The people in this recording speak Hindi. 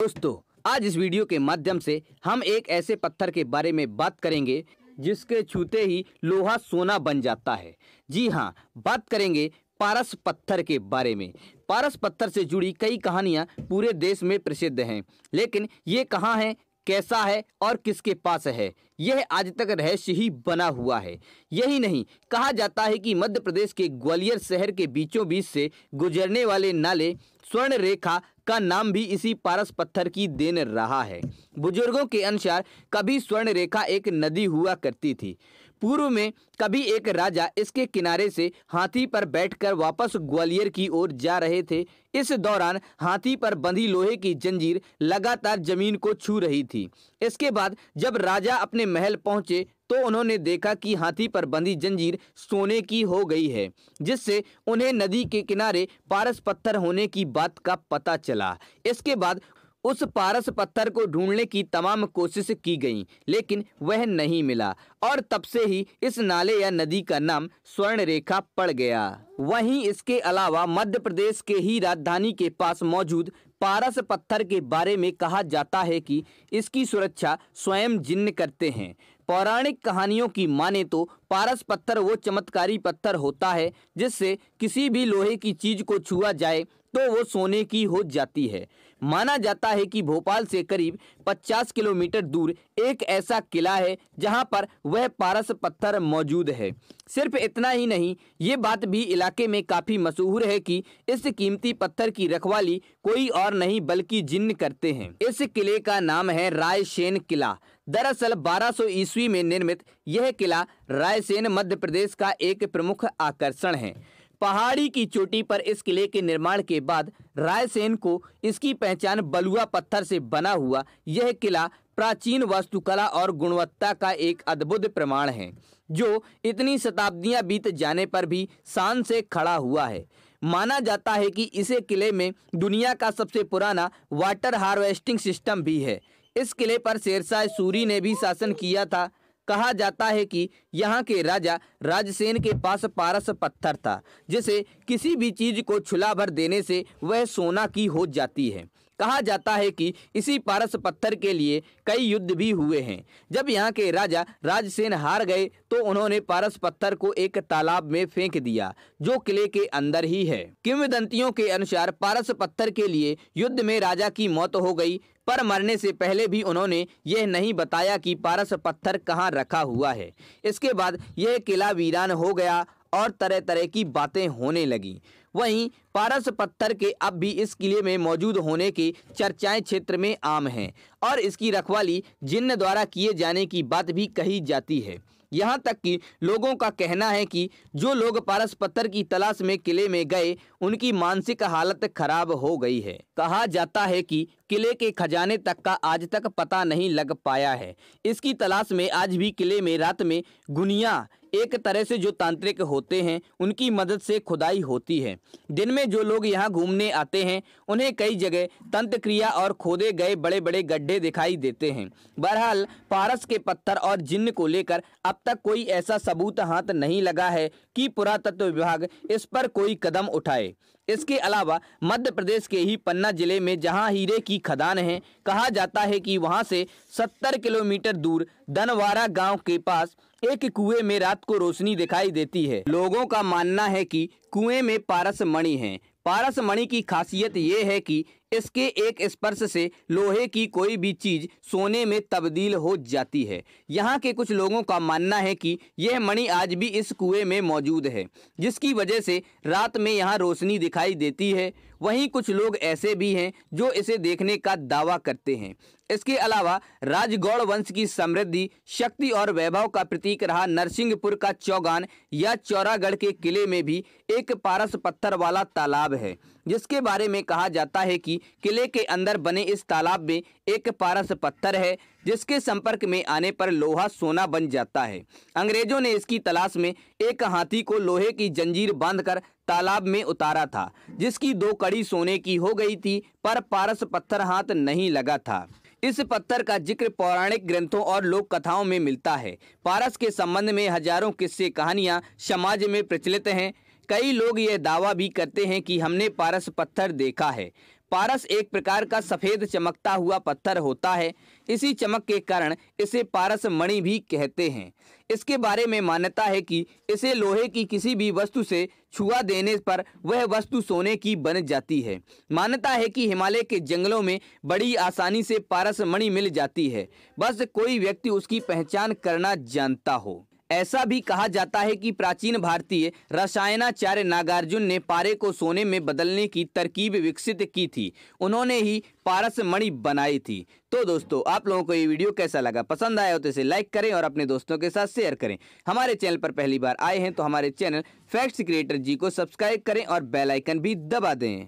दोस्तों, आज इस वीडियो के माध्यम से हम एक ऐसे पत्थर के बारे में बात करेंगे जिसके छूते ही लोहा सोना बन जाता है। जी हाँ, बात करेंगे पारस पत्थर के बारे में। पारस पत्थर से जुड़ी कई कहानियां पूरे देश में प्रसिद्ध हैं, लेकिन ये कहाँ है, कैसा है और किसके पास है, यह आज तक रहस्य ही बना हुआ है। यही नहीं, कहा जाता है कि मध्य प्रदेश के ग्वालियर शहर के बीचों बीच से गुजरने वाले नाले स्वर्ण रेखा का नाम भी इसी पारस पत्थर की देन रहा है। बुजुर्गों के अनुसार कभी स्वर्ण रेखा एक नदी हुआ करती थी। पूर्व में कभी एक राजा इसके किनारे से हाथी पर बैठकर वापस ग्वालियर की ओर जा रहे थे। इस दौरान हाथी पर बंधी लोहे की जंजीर लगातार जमीन को छू रही थी। इसके बाद जब राजा अपने महल पहुंचे तो उन्होंने देखा कि हाथी पर बंधी जंजीर सोने की हो गई है, जिससे उन्हें नदी के किनारे पारस पत्थर होने की बात का पता चला। इसके बाद उस पारस पत्थर को ढूंढने की तमाम कोशिश की गई, लेकिन वह नहीं मिला और तब से ही इस नाले या नदी का नाम स्वर्ण रेखा पड़ गया। वहीं इसके अलावा मध्य प्रदेश के ही राजधानी के पास मौजूद पारस पत्थर के बारे में कहा जाता है कि इसकी सुरक्षा स्वयं जिन्न करते हैं। पौराणिक कहानियों की माने तो पारस पत्थर वो चमत्कारी पत्थर होता है जिससे किसी भी लोहे की चीज को छुआ जाए तो वो सोने की हो जाती है। माना जाता है कि भोपाल से करीब 50 किलोमीटर दूर एक ऐसा किला है जहां पर वह पारस पत्थर मौजूद है। सिर्फ इतना ही नहीं, ये बात भी इलाके में काफी मशहूर है कि इस कीमती पत्थर की रखवाली कोई और नहीं बल्कि जिन्न करते हैं। इस किले का नाम है रायसेन किला। दरअसल 1200 ईस्वी में निर्मित यह किला रायसेन मध्य प्रदेश का एक प्रमुख आकर्षण है। पहाड़ी की चोटी पर इस किले के निर्माण के बाद रायसेन को इसकी पहचान बलुआ पत्थर से बना हुआ यह किला प्राचीन वास्तुकला और गुणवत्ता का एक अद्भुत प्रमाण है, जो इतनी शताब्दियां बीत जाने पर भी शान से खड़ा हुआ है। माना जाता है कि इसे किले में दुनिया का सबसे पुराना वाटर हार्वेस्टिंग सिस्टम भी है। इस किले पर शेरशाह सूरी ने भी शासन किया था। कहा जाता है कि यहाँ के राजा राजसेन के पास पारस पत्थर था, जिसे किसी भी चीज को छुला भर देने से वह सोना की हो जाती है। कहा जाता है कि इसी पारस पत्थर के लिए कई युद्ध भी हुए हैं। जब यहाँ के राजा राजसेन हार गए तो उन्होंने पारस पत्थर को एक तालाब में फेंक दिया, जो किले के अंदर ही है। किंवदंतियों के अनुसार पारस पत्थर के लिए युद्ध में राजा की मौत हो गई, पर मरने से पहले भी उन्होंने यह नहीं बताया कि पारस पत्थर कहाँ रखा हुआ है। इसके बाद यह किला वीरान हो गया और तरह तरह की बातें होने लगी। वहीं पारस पत्थर के अब भी इस किले में मौजूद होने की चर्चाएं क्षेत्र में आम हैं और इसकी रखवाली जिन्न द्वारा किए जाने की बात भी कही जाती है। यहाँ तक कि लोगों का कहना है कि जो लोग पारस पत्थर की तलाश में किले में गए, उनकी मानसिक हालत खराब हो गई है। कहा जाता है कि किले के खजाने तक का आज तक पता नहीं लग पाया है। इसकी तलाश में आज भी किले में रात में गुनिया, एक तरह से जो तांत्रिक होते हैं, उनकी मदद से खुदाई होती है। दिन में जो लोग यहाँ घूमने आते हैं उन्हें कई जगह तंत्र क्रिया और खोदे गए बड़े बड़े गड्ढे दिखाई देते हैं। बहरहाल पारस के पत्थर और जिन्न को लेकर अब तक कोई ऐसा सबूत हाथ नहीं लगा है कि पुरातत्व विभाग इस पर कोई कदम उठाए। इसके अलावा मध्य प्रदेश के ही पन्ना जिले में जहां हीरे की खदान है, कहा जाता है कि वहां से 70 किलोमीटर दूर दनवारा गांव के पास एक कुएं में रात को रोशनी दिखाई देती है। लोगों का मानना है कि कुएं में पारस मणि है। पारस मणि की खासियत ये है कि इसके एक स्पर्श से लोहे की कोई भी चीज सोने में तब्दील हो जाती है। यहाँ के कुछ लोगों का मानना है कि यह मणि आज भी इस कुएं में मौजूद है, जिसकी वजह से रात में यहाँ रोशनी दिखाई देती है। वहीं कुछ लोग ऐसे भी हैं जो इसे देखने का दावा करते हैं। इसके अलावा राजगौड़ वंश की समृद्धि, शक्ति और वैभव का प्रतीक रहा नरसिंहपुर का चौगान या चौरागढ़ के किले में भी एक पारस पत्थर वाला तालाब है, जिसके बारे में कहा जाता है कि किले के अंदर बने इस तालाब में एक पारस पत्थर है, जिसके संपर्क में आने पर लोहा सोना बन जाता है। अंग्रेजों ने इसकी तलाश में एक हाथी को लोहे की जंजीर बांधकर तालाब में उतारा था, जिसकी 2 कड़ी सोने की हो गई थी, पर पारस पत्थर हाथ नहीं लगा था। इस पत्थर का जिक्र पौराणिक ग्रंथों और लोक कथाओं में मिलता है। पारस के संबंध में हजारों किस्से कहानियां समाज में प्रचलित हैं। कई लोग यह दावा भी करते हैं कि हमने पारस पत्थर देखा है। पारस एक प्रकार का सफेद चमकता हुआ पत्थर होता है। इसी चमक के कारण इसे पारस मणि भी कहते हैं। इसके बारे में मान्यता है कि इसे लोहे की किसी भी वस्तु से छुआ देने पर वह वस्तु सोने की बन जाती है। मान्यता है कि हिमालय के जंगलों में बड़ी आसानी से पारस मणि मिल जाती है, बस कोई व्यक्ति उसकी पहचान करना जानता हो। ऐसा भी कहा जाता है कि प्राचीन भारतीय रसायनाचार्य नागार्जुन ने पारे को सोने में बदलने की तरकीब विकसित की थी। उन्होंने ही पारस मणि बनाई थी। तो दोस्तों, आप लोगों को ये वीडियो कैसा लगा? पसंद आया हो तो इसे लाइक करें और अपने दोस्तों के साथ शेयर करें। हमारे चैनल पर पहली बार आए हैं तो हमारे चैनल फैक्ट्स क्रिएटर जी को सब्सक्राइब करें और बेल आइकन भी दबा दें।